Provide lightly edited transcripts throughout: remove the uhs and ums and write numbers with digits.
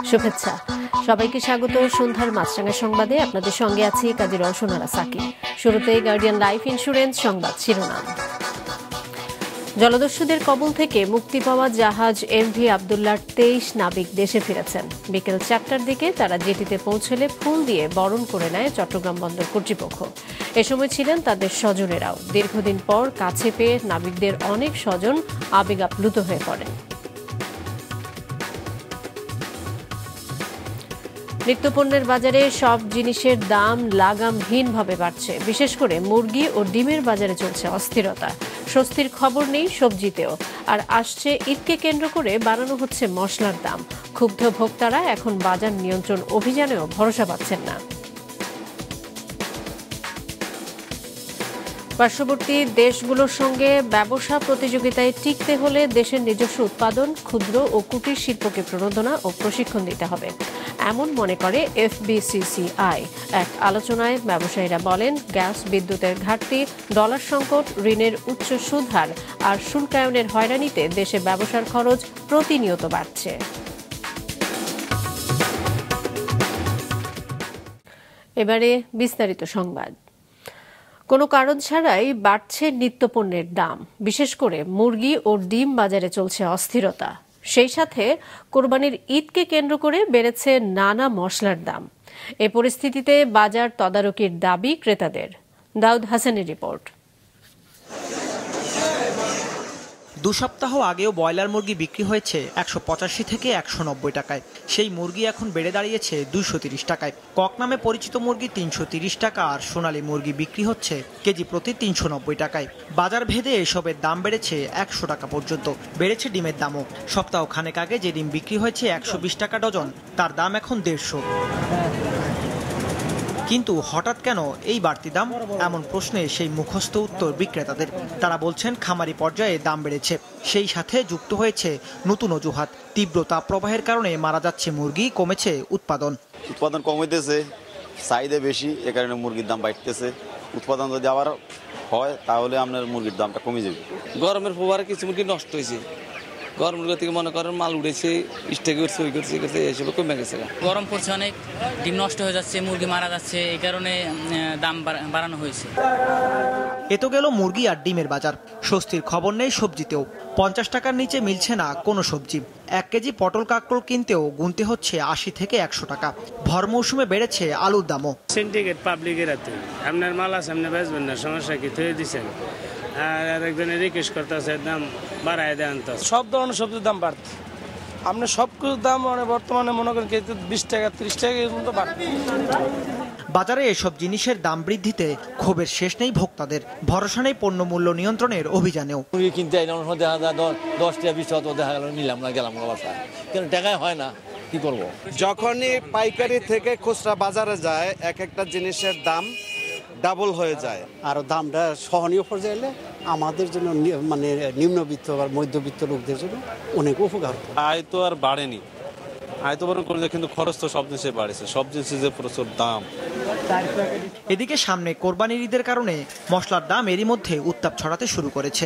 শুভেচ্ছা সবাইকে স্বাগত সন্ধ্যার মাছরাঙা সংবাদে আপনাদের সঙ্গে আছি কাজী রওশনারা সাকি। শুরুতে গার্ডিয়ান লাইফ ইন্স্যুরেন্স সংবাদ শিরোনাম। জলদস্যুদের কবল থেকে মুক্তি পাওয়া জাহাজ এমভি আবদুল্লাহর 23 নাবিক দেশে ফিরেছেন। বিকেল 4টার দিকে তারা জেটিতে পৌঁছলে ফুল দিয়ে বরণ করে নেয় চট্টগ্রাম বন্দর কর্তৃপক্ষ। এ সময় ছিলেন তাদের স্বজনেরাও। দীর্ঘদিন পর কাছে পেয়ে নাবিকদের অনেক স্বজন আবেগ আপ্লুত হয়ে পড়েন। নিত্যপণ্যের বাজারে সব জিনিসের দাম লাগামহীনভাবে বাড়ছে। বিশেষ করে মুরগি ও ডিমের বাজারে চলছে অস্থিরতা। স্বস্তির খবর নেই সবজিতেও। আর আসছে ঈদকে কেন্দ্র করে বাড়ানো হচ্ছে মশলার দাম। ক্ষুব্ধ ভোক্তারা এখন বাজার নিয়ন্ত্রণ অভিযানেও ভরসা পাচ্ছেন না। পার্শ্ববর্তী দেশগুলোর সঙ্গে ব্যবসা প্রতিযোগিতায় টিকতে হলে দেশের নিজস্ব উৎপাদন, ক্ষুদ্র ও কুটির শিল্পকে প্রণোদনা ও প্রশিক্ষণ দিতে হবে, এমন মনে করে এফবিসিসিআই। এক আলোচনায় ব্যবসায়ীরা বলেন, গ্যাস বিদ্যুতের ঘাটতি, ডলার সংকট, ঋণের উচ্চ সুদহার আর শুল্কায়নের হয়রানিতে দেশে ব্যবসার খরচ প্রতিনিয়ত বাড়ছে। এবারে বিস্তারিত সংবাদ। কোনো কারণ ছাড়াই বাড়ছে নিত্যপণ্যের দাম। বিশেষ করে মুরগি ও ডিম বাজারে চলছে অস্থিরতা। সেই সাথে কোরবানির ঈদকে কেন্দ্র করে বেড়েছে নানা মশলার দাম। এ পরিস্থিতিতে বাজার তদারকির দাবি ক্রেতাদের। দাউদ হাসানের রিপোর্ট। 2 সপ্তাহ আগেও ব্রয়লার মুরগি বিক্রি হয়েছে 185 থেকে 190 টাকায়। সেই মুরগি এখন বেড়ে দাঁড়িয়েছে 230 টাকায়। কক নামে পরিচিত মুরগি 330 টাকা আর সোনালী মুরগি বিক্রি হচ্ছে কেজি প্রতি 390 টাকায়। বাজার ভেদে এসবের দাম বেড়েছে 100 টাকা পর্যন্ত। বেড়েছে ডিমের দামও। সপ্তাহ খানেক আগে যে ডিম বিক্রি হয়েছে 120 টাকা ডজন, তার দাম এখন 150। কিন্তু হঠাৎ কেন এই বাড়তি দাম, এমন প্রশ্নে সেই মুখস্থ উত্তর বিক্রেতাদের। তারা বলছেন খামারি পর্যায়ে দাম বেড়েছে, সেই সাথে যুক্ত হয়েছে নতুন অজুহাত। তীব্র তাপপ্রবাহের কারণে মারা যাচ্ছে মুরগি, কমেছে উৎপাদন কমেছে, চাহিদা বেশি, এ কারণে মুরগির দাম বাড়তেছে। উৎপাদন যদি আবার হয় তাহলে আপনার মুরগির দামটা কমে যাবে। গরমের প্রভাবে কিছু মুরগি নষ্ট হয়েছে। গরম থেকে মনে করেন মাল উড়েছে, স্টে করছে, ওই করছে, এসব কমে গেছে। গরম পড়ছে অনেক, ডিম নষ্ট হয়ে যাচ্ছে, মুরগি মারা যাচ্ছে, এই কারণে দাম বাড়ানো হয়েছে। এ তো গেল মুরগি আর ডিমের বাজার। স্বস্তির খবর নেই সবজিতেও। 50 টাকার নিচে মিলছে না কোনো সবজি। 1 কেজি পটল কাঁকরোল কিনতেও গুনতে হচ্ছে 80 থেকে 100 টাকা। ভর মৌসুমে বেড়েছে আলুর দামও। সিন্ডিকেট পাবলিকের হাতে, আপনার মাল আছে, আপনি বেচবেন না, সমস্যা কি থয়ে দিচ্ছেন। আর একজনের রিকোয়েস্ট করতেছে দাম বাড়ায় দেন। তো সব ধরনের সবজির দাম বাড়ছে। আপনি সব কিছুর দাম বর্তমানে মনে করেন 20 টাকা 30 টাকা এর মতো বাড়ছে। বাজারে এসব জিনিসের দাম বৃদ্ধিতে ক্ষোভের শেষ নেই ভোক্তাদের। ভরসা নেই পণ্য মূল্য নিয়ন্ত্রণের অভিযানেও। মুরগি কিনতে আইলাম, দেখা যায় 10 টাকা 20 টাকা দেখা গেল, নিলাম না, গেলাম বাসায়, কেন টাকায় হয় না, কি করবো। যখনই পাইকারি থেকে খুচরা বাজারে যায়, এক একটা জিনিসের দাম ডাবল হয়ে যায়। আরো দামটা সহনীয় পর্যায়ে এলে আমাদের জন্য, মানে নিম্নবিত্ত বা মধ্যবিত্ত লোকদের জন্য অনেক উপকার। আয় তো আর বাড়েনি, আয় তো বরং করে, কিন্তু খরচ তো সব জিনিসে বাড়েছে, সব জিনিসের প্রচুর দাম। এদিকে সামনে কোরবানির ঈদের কারণে মশলার দাম এরই মধ্যে উত্তাপ ছড়াতে শুরু করেছে।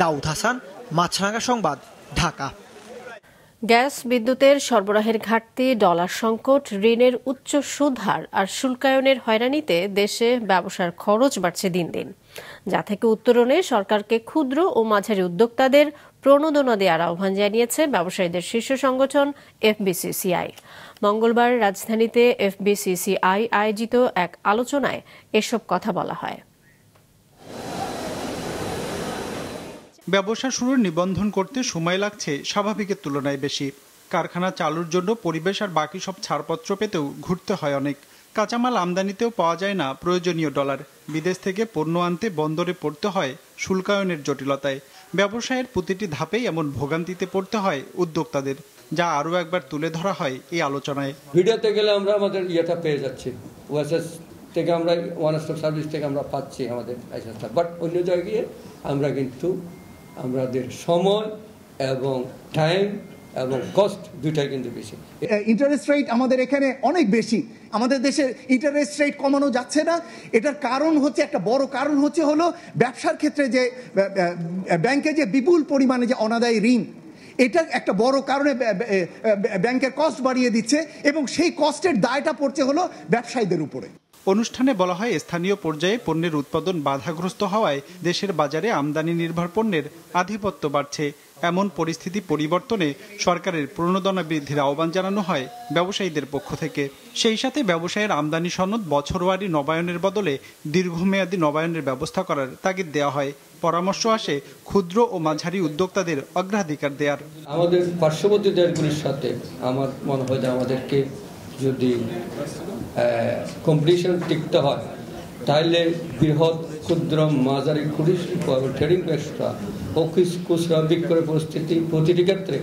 দাউদ হাসান, মাছরাঙা সংবাদ, ঢাকা। গ্যাস বিদ্যুতের সরবরাহের ঘাটতি, ডলার সংকট, ঋণের উচ্চ সুদহার আর শুল্কায়নের হয়রানিতে দেশে ব্যবসার খরচ বাড়ছে দিন দিন, যা থেকে উত্তরণে সরকারকে ক্ষুদ্র ও মাঝারি উদ্যোক্তাদের প্রণোদনা দেওয়ার আহ্বান জানিয়েছে ব্যবসায়ীদের শীর্ষ সংগঠন এফবিসিসিআই। মঙ্গলবার রাজধানীতে এফবিসিসিআই আয়োজিত এক আলোচনায় এসব কথা বলা হয়। ব্যবসা শুরুর নিবন্ধন করতে সময় লাগছে স্বাভাবিকের তুলনায় বেশি। কারখানা চালুর জন্য পরিবেশ আর বাকি সব ছাড়পত্র পেতেও ঘুরতে হয় অনেক। কাঁচামাল আমদানিতেও পাওয়া যায় না প্রয়োজনীয় ডলার। বিদেশ থেকে পণ্য আনতে বন্দরে পড়তে হয় শুল্কায়নের জটিলতায়। ব্যবসায়ের প্রতিটি ধাপেই এমন ভোগান্তিতে পড়তে হয় উদ্যোক্তাদের, যা আরও একবার তুলে ধরা হয় এই আলোচনায়। ভিডিওতে গেলে আমরা আমাদের ইয়েটা পেয়ে যাচ্ছি, ওএসএস থেকে আমরা ওয়ান স্টপ সার্ভিস থেকে আমরা পাচ্ছি আমাদের লাইসেন্সটা, বাট অন্য জায়গায় আমরা কিন্তু আমাদের সময় এবং টাইম এবং কস্ট দুইটাই কিন্তু বেশি। ইন্টারেস্ট রেট আমাদের এখানে অনেক বেশি, আমাদের দেশের ইন্টারেস্ট রেট কমানো যাচ্ছে না। এটার কারণ হচ্ছে, একটা বড় কারণ হচ্ছে হলো ব্যবসার ক্ষেত্রে যে ব্যাংকে যে বিপুল পরিমাণে যে অনাদায়ী ঋণ, এটা একটা বড় কারণে ব্যাংকের কস্ট বাড়িয়ে দিচ্ছে এবং সেই কস্টের দায়টা পড়ছে হলো ব্যবসায়ীদের উপরে। অনুষ্ঠানে বলা হয়, স্থানীয় পর্যায়ে পণ্যের উৎপাদন বাধাগ্রস্ত হওয়ায় দেশের বাজারে আমদানি নির্ভর পণ্যের আধিপত্য বাড়ছে। এমন পরিস্থিতি পরিবর্তনে সরকারের প্রণোদনা বৃদ্ধির আহ্বান জানানো হয় ব্যবসায়ীদের পক্ষ থেকে। সেই সাথে ব্যবসায়ের আমদানি সনদ বছরওয়ারি নবায়নের বদলে দীর্ঘমেয়াদী নবায়নের ব্যবস্থা করার তাগিদ দেওয়া হয়। পরামর্শ আসে ক্ষুদ্র ও মাঝারি উদ্যোক্তাদের অগ্রাধিকার দেওয়ার। আমাদের পার্শ্ববর্তী দেশগুলির সাথে আমার মনে হয় যে আমাদেরকে যদি কম্পিটিশন টিকতে হয়, তাহলে বৃহৎ ক্ষুদ্র মাঝারি কুটির শিল্প এবং ট্রেডিং ব্যবসা ও খুচরা বিক্রয় পরিস্থিতি প্রতিটি ক্ষেত্রে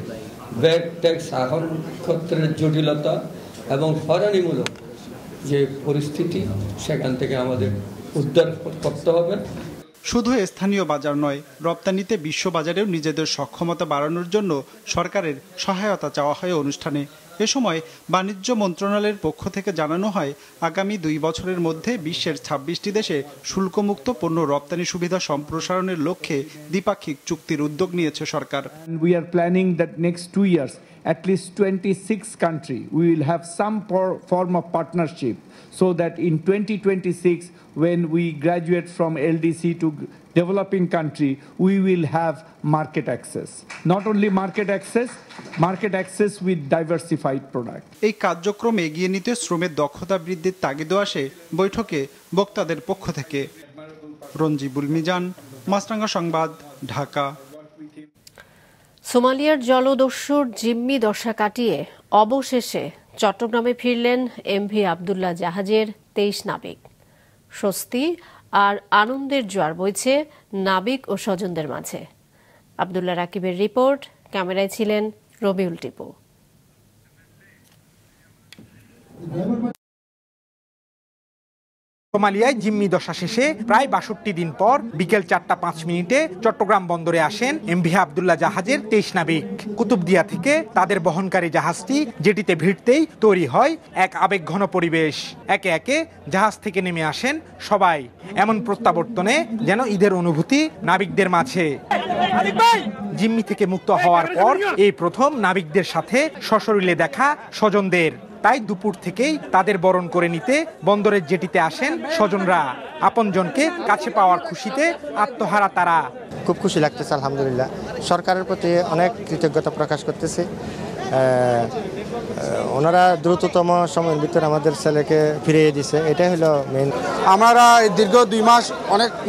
ব্যাট ট্যাক্স আহরণ ক্ষেত্রের জটিলতা এবং হয়রানিমূলক যে পরিস্থিতি, সেখান থেকে আমাদের উদ্ধার করতে হবে। শুধু স্থানীয় বাজার নয়, রপ্তানিতে বিশ্ব বাজারেও নিজেদের সক্ষমতা বাড়ানোর জন্য সরকারের সহায়তা চাওয়া হয় অনুষ্ঠানে। এ সময় বাণিজ্য মন্ত্রণালয়ের পক্ষ থেকে জানানো হয়, আগামী 2 বছরের মধ্যে বিশ্বের 26টি দেশে শুল্কমুক্ত পণ্য রপ্তানি সুবিধা সম্প্রসারণের লক্ষ্যে দ্বিপাক্ষিক চুক্তির উদ্যোগ নিয়েছে সরকার। We are planning that next 2 years at least 26 countries we will have some form of partnership, so that in 2026 when we graduate from LDC to developing country we will have market access, not only market access with diversified product. এই কার্যক্রম এগিয়ে নিতে শ্রমের দক্ষতা বৃদ্ধির তাগিদও আসে বৈঠকে বক্তাদের পক্ষ থেকে। রঞ্জিবুল মিজান, মাছরাঙা সংবাদ, ঢাকা। সোমালিয়ার জলদস্যুর জিম্মি দশা কাটিয়ে অবশেষে চট্টগ্রামে ফিরলেন এমভি আবদুল্লাহ জাহাজের 23 নাবিক। স্বস্তি আর আনন্দের জোয়ার বইছে নাবিক ও স্বজনদের মাঝে। আবদুল্লাহ রাকিবের রিপোর্ট, ক্যামেরায় ছিলেন রবিউল টিপু। সোমালিয়ায় জিম্মি দশা শেষে প্রায় 62 দিন পর বিকেল 4টা 5 মিনিটে চট্টগ্রাম বন্দরে আসেন এমভি আবদুল্লাহ জাহাজের 23 নাবিক। কুতুবদিয়া থেকে তাদের বহনকারী জাহাজটি জেটিতে ভিড়তেই তৈরি হয় এক আবেগঘন পরিবেশ। একে একে জাহাজ থেকে নেমে আসেন সবাই। এমন প্রত্যাবর্তনে যেন ঈদের অনুভূতি নাবিকদের মাঝে। জিম্মি থেকে মুক্ত হওয়ার পর এই প্রথম নাবিকদের সাথে সশরীরে দেখা স্বজনদের। তাই দুপুর থেকেই তাদের বরণ করে নিতে বন্দরের জেটিতে আসেন স্বজনরা। আপনজনকে কাছে পাওয়ার খুশিতে আত্মহারা তারা। খুব খুশি লাগতেছে, আলহামদুলিল্লাহ। সরকারের প্রতি অনেক কৃতজ্ঞতা প্রকাশ করতেছে। ওনারা দ্রুততম সময়ের ভিতরে আমাদের ছেলেকে ফিরিয়ে দিছে, এটাই হলো মেইন। আমরা দীর্ঘ 2 মাস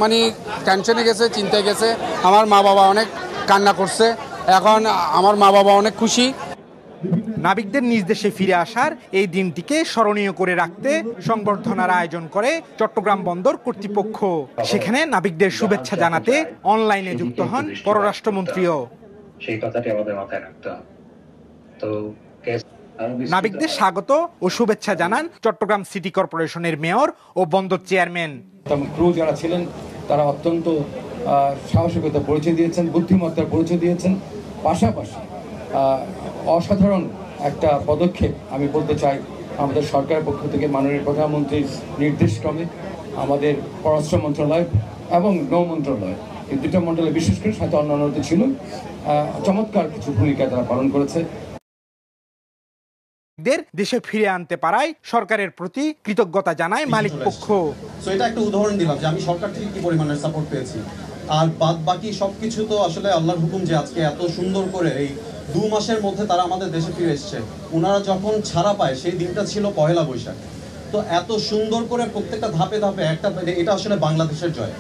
অনেক টেনশনে গেছে, চিন্তায় গেছে। আমার মা বাবা অনেক কান্না করছে, এখন আমার মা বাবা অনেক খুশি। নাবিকদের নিজ দেশে ফিরে আসার এই দিনটিকে স্মরণীয় করে রাখতে সংবর্ধনার আয়োজন করে চট্টগ্রাম বন্দর কর্তৃপক্ষ। সেখানে নাবিকদের শুভেচ্ছা জানাতে অনলাইনে যুক্ত হন পররাষ্ট্রমন্ত্রীও। সেই কথাটি আমাদের মাথায় রাখতে হবে। তো নাবিকদের স্বাগত ও শুভেচ্ছা জানান চট্টগ্রাম সিটি কর্পোরেশনের মেয়র ও বন্দর চেয়ারম্যান। ক্রু যারা ছিলেন তারা অত্যন্ত সাহসিকতা পরিচয় দিয়েছেন, বুদ্ধিমত্তার পরিচয় দিয়েছেন। পাশাপাশি অসাধারণ একটা পদক্ষেপ আমি বলতে চাই, আমাদের সরকারের পক্ষ থেকে মাননীয় প্রধানমন্ত্রীর নির্দেশক্রমে আমাদের পররাষ্ট্র মন্ত্রণালয় এবং নৌ মন্ত্রণালয়, এই দুটো মন্ত্রণালয় বিশেষ করে সাথে অন্যান্য ছিল, চমৎকার কিছু ভূমিকা তারা পালন করেছে। দেশে ফিরে আনতে পারায় সরকারের প্রতি কৃতজ্ঞতা জানায় মালিক পক্ষ। এটা একটা উদাহরণ দিলাম যে আমি সরকার থেকে কি পরিমাণের সাপোর্ট পেয়েছি। আর বাদ বাকি সবকিছু তো আসলে আল্লাহর হুকুম যে আজকে এত সুন্দর করে এই 2 মাসের মধ্যে তারা আমাদের দেশে ফিরে এসছে। ওনারা যখন ছাড়া পায় সেই দিনটা ছিল 1 বৈশাখ। তো এত সুন্দর করে প্রত্যেকটা ধাপে ধাপে এটা আসলে বাংলাদেশের জয়।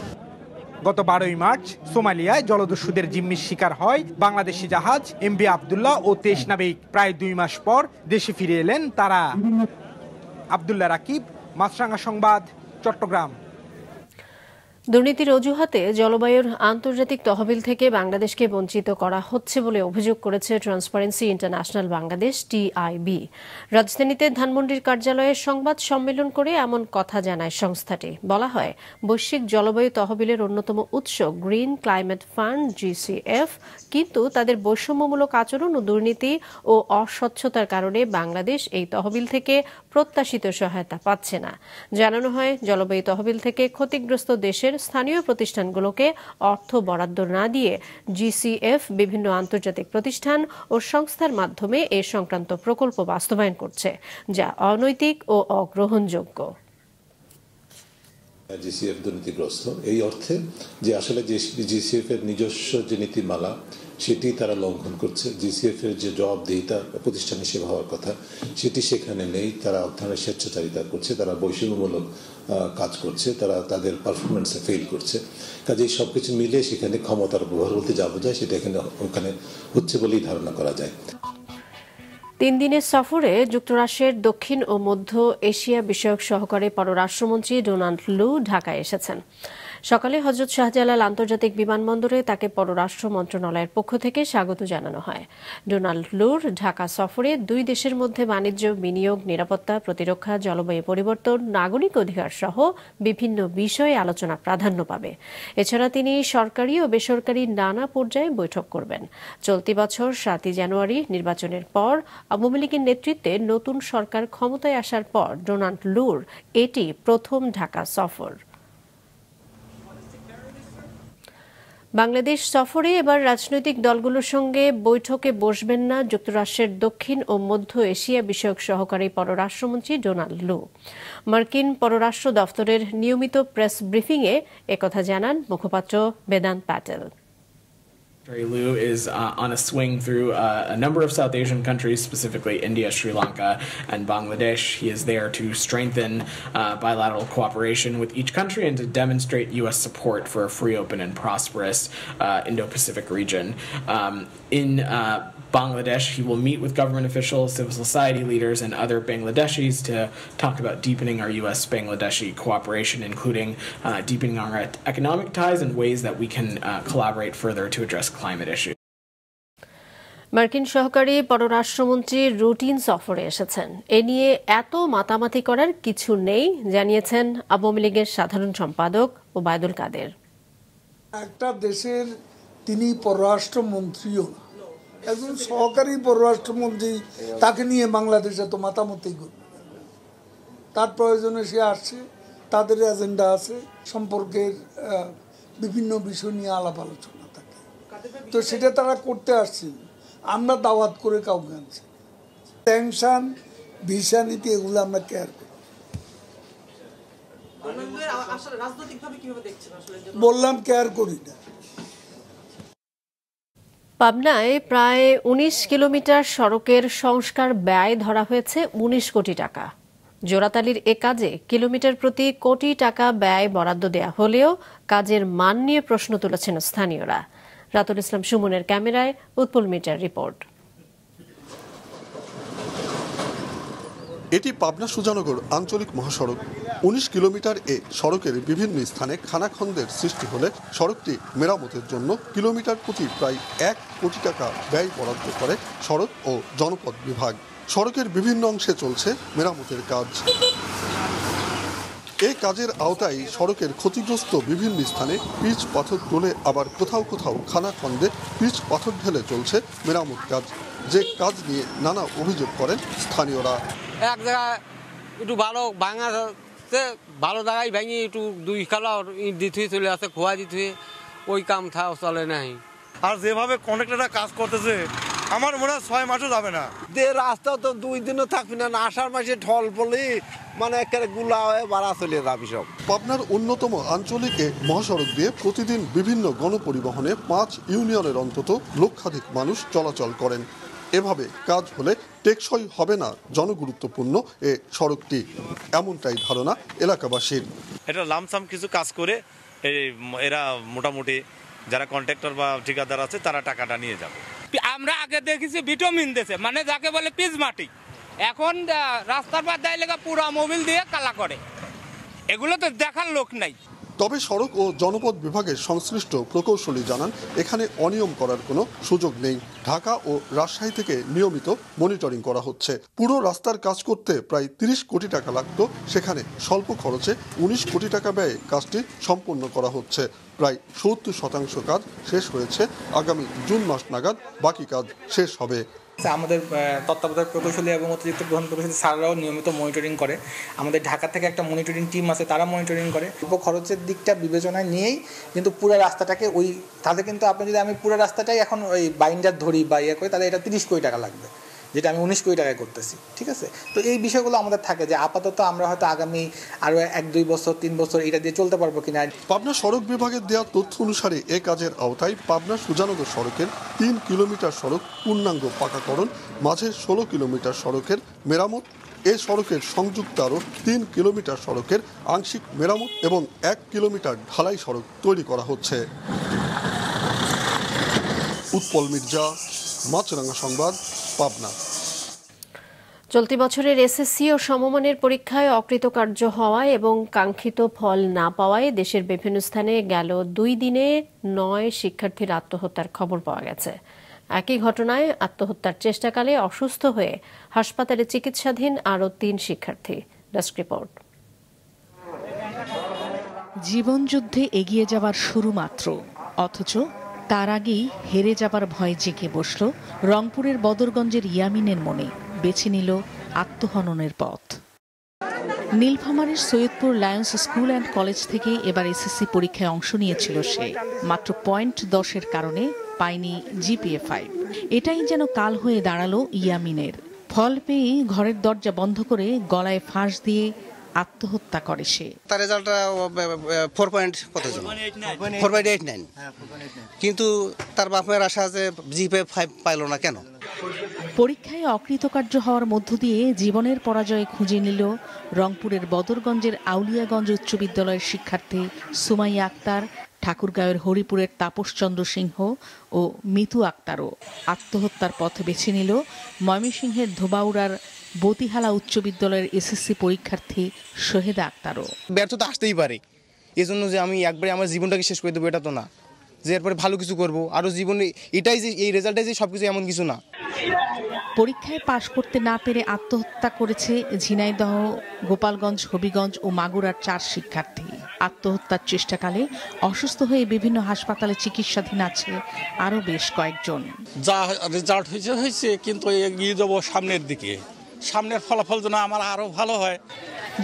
গত 12ই মার্চ সোমালিয়ায় জলদস্যুদের জিম্মির শিকার হয় বাংলাদেশি জাহাজ এমভি আবদুল্লাহ ও 23 নাবিক। প্রায় 2 মাস পর দেশে ফিরে এলেন তারা। আবদুল্লাহ রাকিব, মাছরাঙা সংবাদ, চট্টগ্রাম। দুর্নীতির অজুহাতে জলবায়ুর আন্তর্জাতিক তহবিল থেকে বাংলাদেশকে বঞ্চিত করা হচ্ছে বলে অভিযোগ করেছে ট্রান্সপারেন্সি ইন্টারন্যাশনাল বাংলাদেশ টিআইবি। রাজধানীতে ধানমন্ডির কার্যালয়ে সংবাদ সম্মেলন করে এমন কথা জানায় সংস্থাটি। বলা হয়, বৈশ্বিক জলবায়ু তহবিলের অন্যতম উৎস গ্রিন ক্লাইমেট ফান্ড জিসিএফ, কিন্তু তাদের বৈষম্যমূলক আচরণ ও দুর্নীতি ও অস্বচ্ছতার কারণে বাংলাদেশ এই তহবিল থেকে প্রত্যাশিত সহায়তা পাচ্ছে না। জানানো হয়, জলবায়ু তহবিল থেকে ক্ষতিগ্রস্ত দেশের স্থানীয় প্রতিষ্ঠানগুলোকে অর্থ বরাদ্দ না দিয়ে জিসিএফ বিভিন্ন আন্তর্জাতিক প্রতিষ্ঠান ও সংস্থার মাধ্যমে এ সংক্রান্ত প্রকল্প বাস্তবায়ন করছে, যা অনৈতিক ও অগ্রহণযোগ্য। জিসিএফ দুর্নীতিগ্রস্ত এই অর্থে যে আসলে জিসিএফ এর নিজস্ব যে নীতিমালা সেটি তারা লঙ্ঘন করছে। জিসিএফ এর যে জবাবদিহিতা প্রতিষ্ঠান হিসেবে হওয়ার কথা সেটি সেখানে নেই। তারা অর্থায়নের স্বেচ্ছাচারিতা করছে, তারা বৈষম্যমূলক কাজ করছে, তারা তাদের পারফরমেন্সে ফেল করছে। কাজে এই সবকিছু মিলে সেখানে ক্ষমতার ব্যবহার বলতে যাবো যায় সেটা ওখানে হচ্ছে বলেই ধারণা করা যায়। 3 দিনের সফরে যুক্তরাষ্ট্রের দক্ষিণ ও মধ্য এশিয়া বিষয়ক সহকারী পররাষ্ট্রমন্ত্রী ডোনাল্ড লু ঢাকায় এসেছেন। সকালে হযরত শাহজালাল আন্তর্জাতিক বিমানবন্দরে তাকে পররাষ্ট্র মন্ত্রণালয়ের পক্ষ থেকে স্বাগত জানানো হয়। ডোনাল্ড লুর ঢাকা সফরে 2 দেশের মধ্যে বাণিজ্য, বিনিয়োগ, নিরাপত্তা, প্রতিরক্ষা, জলবায়ু পরিবর্তন, নাগরিক অধিকার সহ বিভিন্ন বিষয়ে আলোচনা প্রাধান্য পাবে। এছাড়া তিনি সরকারি ও বেসরকারি নানা পর্যায়ে বৈঠক করবেন। চলতি বছর 7 জানুয়ারি নির্বাচনের পর আওয়ামী লীগের নেতৃত্বে নতুন সরকার ক্ষমতায় আসার পর ডোনাল্ড লুর এটি প্রথম ঢাকা সফর। বাংলাদেশ সফরে এবার রাজনৈতিক দলগুলোর সঙ্গে বৈঠকে বসবেন না যুক্তরাষ্ট্রের দক্ষিণ ও মধ্য এশিয়া বিষয়ক সহকারী পররাষ্ট্রমন্ত্রী ডোনাল্ড লু। মার্কিন পররাষ্ট্র দফতরের নিয়মিত প্রেস ব্রিফিংয়ে একথা জানান মুখপাত্র Vedanta Patel. Liu is on a swing through a number of South Asian countries, specifically India, Sri Lanka, and Bangladesh. He is there to strengthen bilateral cooperation with each country and to demonstrate U.S. support for a free, open, and prosperous Indo-Pacific region. In Bangladesh, he will meet with government officials, civil society leaders, and other Bangladeshis to talk about deepening our U.S.-Bangladeshi cooperation, including deepening our economic ties and ways that we can collaborate further to address climate issues. মার্কিন সহকারী পররাষ্ট্রমন্ত্রী routine সফরে এসেছেন। এ নিয়ে এত মাতামাতি করার কিছু নেই, জানিয়েছেন আওয়ামী লীগের সাধারণ সম্পাদক ওবায়দুল কাদের। একটা দেশের তিনি পররাষ্ট্রমন্ত্রীও না, একজন সহকারী পররাষ্ট্রমন্ত্রী, তাকে নিয়ে বাংলাদেশে তো মাতামাতি করবে। তার প্রয়োজনে সে আসছে, তাদের এজেন্ডা আছে, সম্পর্কের বিভিন্ন বিষয় নিয়ে আলাপ আলোচনা থাকে, তো সেটা তারা করতে আসছে। আমরা দাওয়াত করে কাউকে আনছি, স্যাংশন, ভিসা নীতি এগুলো আমরা কেয়ার করি। বললাম কেয়ার করি না। পাবনায় প্রায় 19 কিলোমিটার সড়কের সংস্কার ব্যয় ধরা হয়েছে 19 কোটি টাকা। জোড়াতালির এ কাজে কিলোমিটার প্রতি কোটি টাকা ব্যয় বরাদ্দ দেয়া হলেও কাজের মান নিয়ে প্রশ্ন তুলেছেন স্থানীয়রা। রাতুল ইসলাম সুমনের ক্যামেরায় উৎপল মিটার রিপোর্ট। এটি পাবনা সুজানগর আঞ্চলিক মহাসড়ক। 19 কিলোমিটার এ সড়কের বিভিন্ন স্থানে খানাখন্দের সৃষ্টি হলে সড়কটি মেরামতের জন্য কিলোমিটার প্রতি প্রায় 1 কোটি টাকা ব্যয় বরাদ্দ করে সড়ক ও জনপথ বিভাগ। সড়কের বিভিন্ন অংশে চলছে মেরামতের কাজ। এই কাজের আওতায় সড়কের ক্ষতিগ্রস্ত বিভিন্ন স্থানে পিচ পাথর তোলে, আবার কোথাও কোথাও খানাখন্দে পিচ পাথর ঢেলে চলছে মেরামত কাজ, যে কাজ নিয়ে নানা অভিযোগ করেন স্থানীয়রা। এক জায়গায় একটু ভালো ভাঙা, ভালো জায়গায় ভেঙে একটু 2 কালা ইট দিতে চলে আসে, খোয়া দিতে, ওই কাম চলে নাই। আর যেভাবে কন্ট্রাক্টররা কাজ করতেছে আমার মনে হয় 6 মাসও যাবে না। রাস্তা তো 2 দিনও থাকবি না, আষাঢ় মাসে ঢল পড়লে মানে একেবারে গুলা হয়ে বাড়া চলে যাবি সব। পাবনার অন্যতম আঞ্চলিক মহাসড়ক দিয়ে প্রতিদিন বিভিন্ন গণপরিবহনে 5 ইউনিয়নের অন্তত লক্ষাধিক মানুষ চলাচল করেন। এভাবে কাজ হলে টেকসই হবে না জনগুরুত্বপূর্ণ এ সড়কটি, এমনটাই ধারণা এলাকাবাসীর। এটা লামসাম কিছু কাজ করে এরা মোটামুটি যারা কন্ট্রাক্টর বা ঠিকাদার আছে তারা টাকাটা নিয়ে যাবে। আমরা আগে দেখেছি ভিটামিন দিয়েছে, মানে যাকে বলে পিচ মাটি, এখন রাস্তার পার দেয় লেগে পুরো মোবিল দিয়ে কালা করে, এগুলো তো দেখার লোক নাই। তবে সড়ক ও জনপথ বিভাগের সংশ্লিষ্ট প্রকৌশলী জানান এখানে অনিয়ম করার কোনো সুযোগ নেই। ঢাকা ও রাজশাহী থেকে নিয়মিত মনিটরিং করা হচ্ছে। পুরো রাস্তার কাজ করতে প্রায় 30 কোটি টাকা লাগতো, সেখানে স্বল্প খরচে 19 কোটি টাকা ব্যয়ে কাজটি সম্পন্ন করা হচ্ছে। প্রায় 70% কাজ শেষ হয়েছে। আগামী জুন মাস নাগাদ বাকি কাজ শেষ হবে। আমাদের তত্ত্বাবধায়ক প্রকৌশলী এবং অতিরিক্ত প্রধান প্রকৌশলী স্যাররাও নিয়মিত মনিটরিং করে। আমাদের ঢাকা থেকে একটা মনিটরিং টিম আছে, তারা মনিটরিং করে। অল্প খরচের দিকটা বিবেচনায় নিয়েই কিন্তু পুরো রাস্তাটাকে তাহলে কিন্তু আপনি যদি আমি পুরো রাস্তাটাই এখন ওই বাইন্ডার ধরি বা ইয়ে করি, তাহলে এটা 30 কোটি টাকা লাগবে, যেটা আমি 19 কোটি টাকায় করতেছি। ঠিক আছে, তো এই বিষয়গুলো আমাদের থাকে যে আপাতত আমরা হয়তো আগামী আরও 1-2 বছর 3 বছর এটা দিয়ে চলতে পারবো কিনা। পাবনা সড়ক বিভাগের দেওয়া তথ্য অনুসারে এ কাজের আওতায় পাবনা সুজানগর সড়কের 3 কিলোমিটার সড়ক পূর্ণাঙ্গ পাকাকরণ, মাঝে 16 কিলোমিটার সড়কের মেরামত, এ সড়কের সংযুক্ত আরও 3 কিলোমিটার সড়কের আংশিক মেরামত এবং 1 কিলোমিটার ঢালাই সড়ক তৈরি করা হচ্ছে। উৎপল মির্জা, মাছরাঙ্গা সংবাদ, পাবনা। চলতি বছরের এসএসসি ও সমমানের পরীক্ষায় অকৃতকার্য হওয়ায় এবং কাঙ্ক্ষিত ফল না পাওয়ায় দেশের বিভিন্ন স্থানে গেল 2 দিনে 9 শিক্ষার্থীর আত্মহত্যার খবর পাওয়া গেছে। একই ঘটনায় আত্মহত্যার চেষ্টাকালে অসুস্থ হয়ে হাসপাতালে চিকিৎসাধীন আরও 3 শিক্ষার্থী। Desk report. জীবনযুদ্ধে এগিয়ে যাবার শুরু মাত্র, অথচ তার আগেই হেরে যাবার ভয় জেগে বসল রংপুরের বদরগঞ্জের ইয়ামিনের মনে। বেছে নিল আত্মহননের পথ। নীলফামারীর Saidpur Lions school and college থেকে এবার এসএসসি পরীক্ষায় অংশ নিয়েছিল সে। মাত্র পয়েন্ট 10-এর কারণে পায়নি জিপিএ 5। এটাই যেন কাল হয়ে দাঁড়ালো ইয়ামিনের। ফল পেয়ে ঘরের দরজা বন্ধ করে গলায় ফাঁস দিয়ে আত্মহত্যা করে সে। তার রেজাল্টটা 4.89, কিন্তু তার বাপ মায়ের আশা যে জিপিএ 5 পাইল না কেন। পরীক্ষায় অকৃতকার্য হওয়ার মধ্য দিয়ে জীবনের পরাজয় খুঁজে নিল রংপুরের বদরগঞ্জের আউলিয়াগঞ্জ উচ্চ বিদ্যালয়ের শিক্ষার্থী সুমাইয়া আক্তার, ঠাকুরগাঁওয়ের হরিপুরের তাপসচন্দ্র সিংহ ও মিতু আক্তারও। আত্মহত্যার পথ বেছে নিল ময়মনসিংহের ধোবাউড়ার বতিহালা উচ্চ বিদ্যালয়ের এসএসসি পরীক্ষার্থী শহীদা আক্তারও। ব্যর্থতা আসতেই পারে, এজন্য যে আমি একবারে আমার জীবনটাকে শেষ করে দেবো এটা তো না, যে এরপরে ভালো কিছু করব আরও জীবনে। এটাই যে এই রেজাল্টটাই যে সবকিছু এমন কিছু না। পরীক্ষায় পাশ করতে না পেরে আত্মহত্যা করেছে ঝিনাইদহ, গোপালগঞ্জ, হবিগঞ্জ ও মাগুরার 4 শিক্ষার্থী। আত্মহত্যার চেষ্টাকালে অসুস্থ হয়ে বিভিন্ন হাসপাতালে চিকিৎসাধীন আছে আরও বেশ কয়েকজন। যা রেজাল্ট হয়েছে কিন্তু এগিয়ে যাবো সামনের দিকে, সামনের ফলাফল যেন আমার আরও ভালো হয়।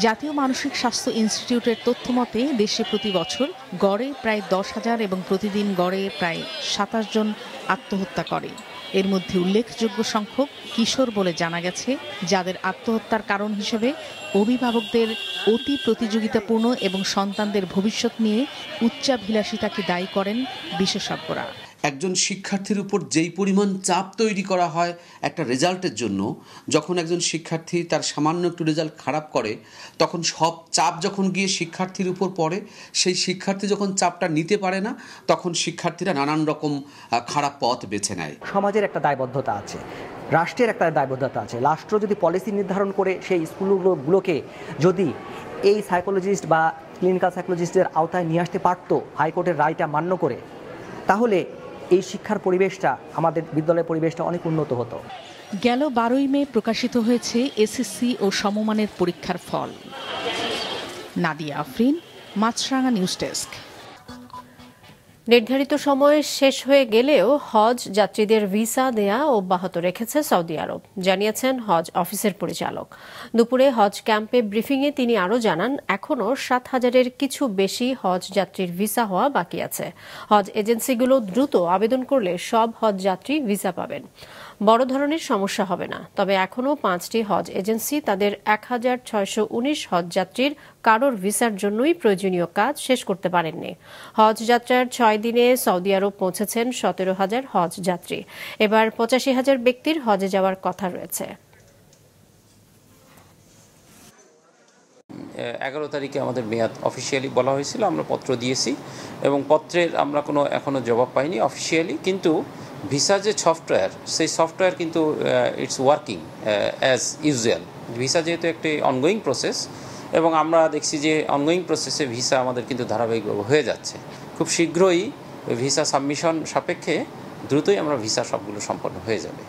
জাতীয় মানসিক স্বাস্থ্য ইনস্টিটিউটের তথ্য মতে দেশে প্রতি বছর গড়ে প্রায় 10,000 এবং প্রতিদিন গড়ে প্রায় 27 জন আত্মহত্যা করে। এর মধ্যে উল্লেখযোগ্য সংখ্যক কিশোর বলে জানা গেছে, যাদের আত্মহত্যার কারণ হিসেবে অভিভাবকদের অতি প্রতিযোগিতাপূর্ণ এবং সন্তানদের ভবিষ্যৎ নিয়ে উচ্চাভিলাষিতাকে দায়ী করেন বিশেষজ্ঞরা। একজন শিক্ষার্থীর উপর যেই পরিমাণ চাপ তৈরি করা হয় একটা রেজাল্টের জন্য, যখন একজন শিক্ষার্থী তার সামান্য একটু রেজাল্ট খারাপ করে, তখন সব চাপ যখন গিয়ে শিক্ষার্থীর উপর পড়ে, সেই শিক্ষার্থী যখন চাপটা নিতে পারে না, তখন শিক্ষার্থীরা নানান রকম খারাপ পথ বেছে নেয়। সমাজের একটা দায়বদ্ধতা আছে, রাষ্ট্রের একটা দায়বদ্ধতা আছে। রাষ্ট্র যদি পলিসি নির্ধারণ করে সেই স্কুলগুলোকে যদি এই সাইকোলজিস্ট বা ক্লিনিক্যাল সাইকোলজিস্টের আওতায় নিয়ে আসতে পারত, হাইকোর্টের রায়টা মান্য করে, তাহলে এই শিক্ষার পরিবেশটা, আমাদের বিদ্যালয়ের পরিবেশটা অনেক উন্নত হতো। গেল 12ই মে প্রকাশিত হয়েছে এসএসসি ও সমমানের পরীক্ষার ফল। নাদিয়া আফরিন, মাছরাঙা নিউজ ডেস্ক। নির্ধারিত সময় শেষ হয়ে গেলেও হজ যাত্রীদের ভিসা দেয়া অব্যাহত রেখেছে সৌদি আরব, জানিয়েছেন হজ অফিসের পরিচালক। দুপুরে হজ ক্যাম্পে ব্রিফিংয়ে তিনি আরও জানান, এখনও 7,000-এর কিছু বেশি হজ যাত্রীর ভিসা হওয়া বাকি আছে। হজ এজেন্সিগুলো দ্রুত আবেদন করলে সব হজ যাত্রী ভিসা পাবেন। বড় ধরনের সমস্যা হবে না। তবে এখনও 5টি হজ এজেন্সি তাদের 1,619 হজ যাত্রীর কারোর ভিসার জন্যই প্রয়োজনীয় কাজ শেষ করতে পারেননি। হজ যাত্রার 6 দিনে সৌদি আরব পৌঁছেছেন 17,000 হজ যাত্রী। এবার 85,000 ব্যক্তির হজে যাওয়ার কথা রয়েছে। 11 তারিখে আমাদের মেয়াদ অফিসিয়ালি বলা হয়েছিল, আমরা পত্র দিয়েছি এবং পত্রের আমরা এখনো জবাব পাইনি অফিসিয়ালি। কিন্তু ভিসা যে সফটওয়্যার, সেই সফটওয়্যার কিন্তু it's working as usual. Visa যেহেতু একটি অনগোয়িং প্রসেস এবং আমরা দেখছি যে অনগোয়িং প্রসেসে ভিসা আমাদের কিন্তু ধারাবাহিকভাবে হয়ে যাচ্ছে। খুব শীঘ্রই ভিসা সাবমিশন সাপেক্ষে দ্রুতই আমরা ভিসা সবগুলো সম্পন্ন হয়ে যাবে।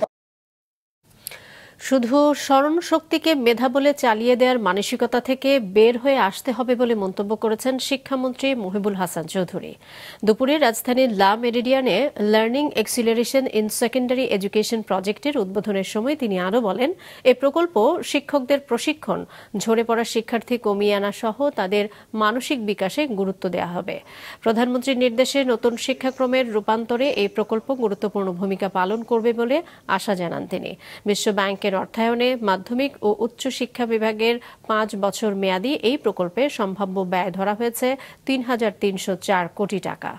শুধু স্মরণশক্তিকে মেধা বলে চালিয়ে দেওয়ার মানসিকতা থেকে বের হয়ে আসতে হবে বলে মন্তব্য করেছেন শিক্ষামন্ত্রী মহিবুল হাসান চৌধুরী। দুপুরে রাজধানীর লা মেরিডিয়ানে learning acceleration in secondary education প্রজেক্টের উদ্বোধনের সময় তিনি আরও বলেন, এ প্রকল্প শিক্ষকদের প্রশিক্ষণ, ঝরে পড়া শিক্ষার্থী কমিয়ে আনা সহ তাদের মানসিক বিকাশে গুরুত্ব দেওয়া হবে। প্রধানমন্ত্রীর নির্দেশে নতুন শিক্ষাক্রমের রূপান্তরে এই প্রকল্প গুরুত্বপূর্ণ ভূমিকা পালন করবে বলে আশা জানান তিনি। বিশ্ব ব্যাংকের অর্থায়নে মাধ্যমিক ও উচ্চ শিক্ষা বিভাগের 5 বছর মেয়াদী এই প্রকল্পে সম্ভাব্য ব্যয় ধরা হয়েছে 3,304 কোটি টাকা।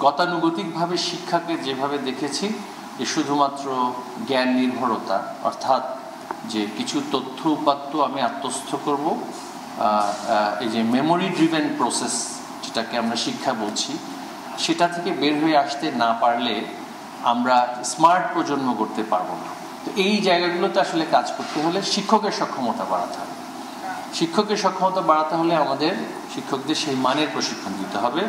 গতানুগতিকভাবে শিক্ষাকে যেভাবে দেখেছি যে শুধুমাত্র জ্ঞান নির্ভরতা, অর্থাৎ যে কিছু তথ্য উপাত্ত আমি আত্মস্থ করব, এই যে মেমোরি ড্রিভেন প্রসেস যেটাকে আমরা শিক্ষা বলছি, সেটা থেকে বের হয়ে আসতে না পারলে আমরা স্মার্ট প্রজন্ম করতে পারবো না। তো এই জায়গাগুলোতে আসলে কাজ করতে হলে শিক্ষকের সক্ষমতা বাড়াতে হবে। শিক্ষকের সক্ষমতা বাড়াতে হলে আমাদের শিক্ষকদের সেই মানের প্রশিক্ষণ দিতে হবে।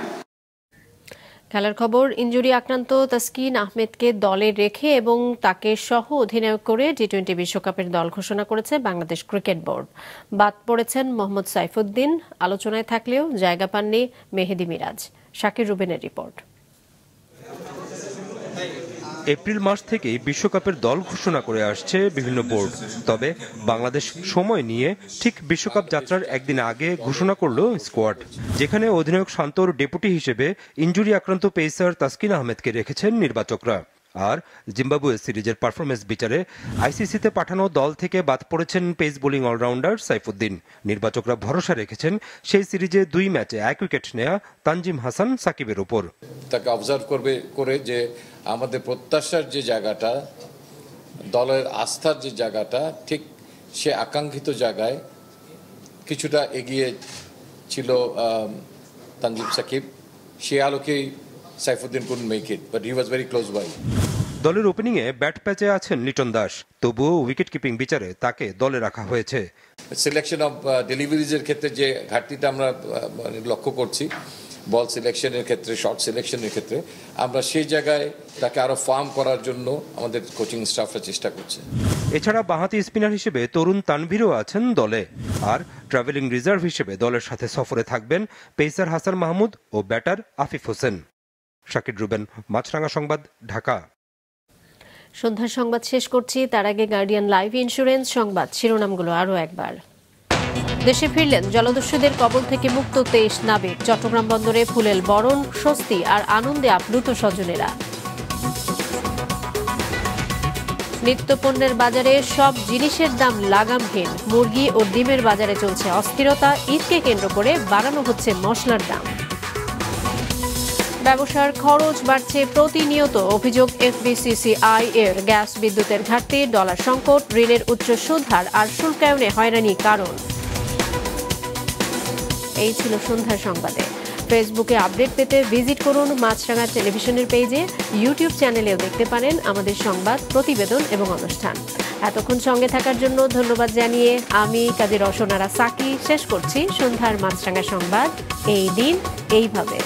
খেলার খবর, ইনজুরি আক্রান্ত তাসকিন আহমেদকে দলে রেখে এবং তাকে সহ অধিনায়ক করে টি-20 বিশ্বকাপের দল ঘোষণা করেছে বাংলাদেশ ক্রিকেট বোর্ড। বাদ পড়েছেন মোহাম্মদ সাইফুদ্দিন, আলোচনায় থাকলেও জায়গা পাননি মেহেদি মিরাজ। শাকির রুবেনের রিপোর্ট। এপ্রিল মাস থেকেই বিশ্বকাপের দল ঘোষণা করে আসছে বিভিন্ন বোর্ড, তবে বাংলাদেশ সময় নিয়ে ঠিক বিশ্বকাপ যাত্রার একদিন আগে ঘোষণা করল স্কোয়াড, যেখানে অধিনায়ক শান্তর ডেপুটি হিসেবে ইনজুরি আক্রান্ত পেসার তাসকিন আহমেদকে রেখেছেন নির্বাচকরা। আর জিম্বাবুয়ে সিরিজের পারফরমেন্স বিচারে আইসিসিতে পাঠানো দল থেকে বাদ পড়েছেন পেস বোলিং অলরাউন্ডার সাইফুদ্দিন। নির্বাচকরা ভরসা রেখেছেন সেই সিরিজে 2 ম্যাচে 1 উইকেট নেয়া তানজিম হাসান সাকিবের উপর। তাকে অবজার্ভ করে যে আমাদের প্রত্যাশার যে জায়গাটা, দলের আস্থার যে জায়গাটা, ঠিক সে আকাঙ্ক্ষিত জায়গায় কিছুটা এগিয়ে ছিল তানজিম সাকিব। সে আলোকেই Saifuddin couldn't make it, but he was very close by. দলের ওপেনিংয়ে ব্যাট প্যাচে আছেন লিটন দাস, তবুও উইকেট কিপিং বিচারে তাকে দলে রাখা হয়েছে। সিলেকশন অফ ডেলিভারিজের ক্ষেত্রে যে ঘাটতিটা আমরা লক্ষ্য করছি, বল সিলেকশনের ক্ষেত্রে, শট সিলেকশনের ক্ষেত্রে, আমরা সেই জায়গায় তাকে আরো ফার্ম করার জন্য আমাদের কোচিং স্টাফরা চেষ্টা করছে। এছাড়া বাঁহাতি স্পিনার হিসেবে তরুণ তানভীরও আছেন দলে। আর ট্রাভেলিং রিজার্ভ হিসেবে দলের সাথে সফরে থাকবেন পেসার হাসান মাহমুদ ও ব্যাটার আফিফ হোসেন। শাকির রুবেন, মাছরাঙা সংবাদ, ঢাকা। সন্ধ্যার সংবাদ শেষ করছি, তার আগে গার্ডিয়ান লাইফ ইন্স্যুরেন্স সংবাদ শিরোনামগুলো আরও একবার। দেশে ফিরলেন জলদস্যুদের কবল থেকে মুক্ত 23 নাবিক। চট্টগ্রাম বন্দরে ফুলেল বরণ, স্বস্তি আর আনন্দে আপ্লুত স্বজনেরা। নিত্যপণ্যের বাজারে সব জিনিসের দাম লাগামহীন। মুরগি ও ডিমের বাজারে চলছে অস্থিরতা। ঈদকে কেন্দ্র করে বাড়ানো হচ্ছে মশলার দাম। ব্যবসার খরচ বাড়ছে প্রতিনিয়ত, অভিযোগ এফবিসিসিআই এর। গ্যাস বিদ্যুতের ঘাটতি, ডলার সংকট, ঋণের উচ্চ সুদহার আর শুল্কায়নে হয়রানি কারণ। এই ছিল সন্ধ্যার সংবাদে। ফেসবুকে আপডেট পেতে ভিজিট করুন মাছরাঙা টেলিভিশনের পেজে। ইউটিউব চ্যানেলেও দেখতে পারেন আমাদের সংবাদ, প্রতিবেদন এবং অনুষ্ঠান। এতক্ষণ সঙ্গে থাকার জন্য ধন্যবাদ জানিয়ে আমি কাজী রওশন আরা সাকি শেষ করছি সন্ধ্যার মাছরাঙা সংবাদ। এই দিন এইভাবে।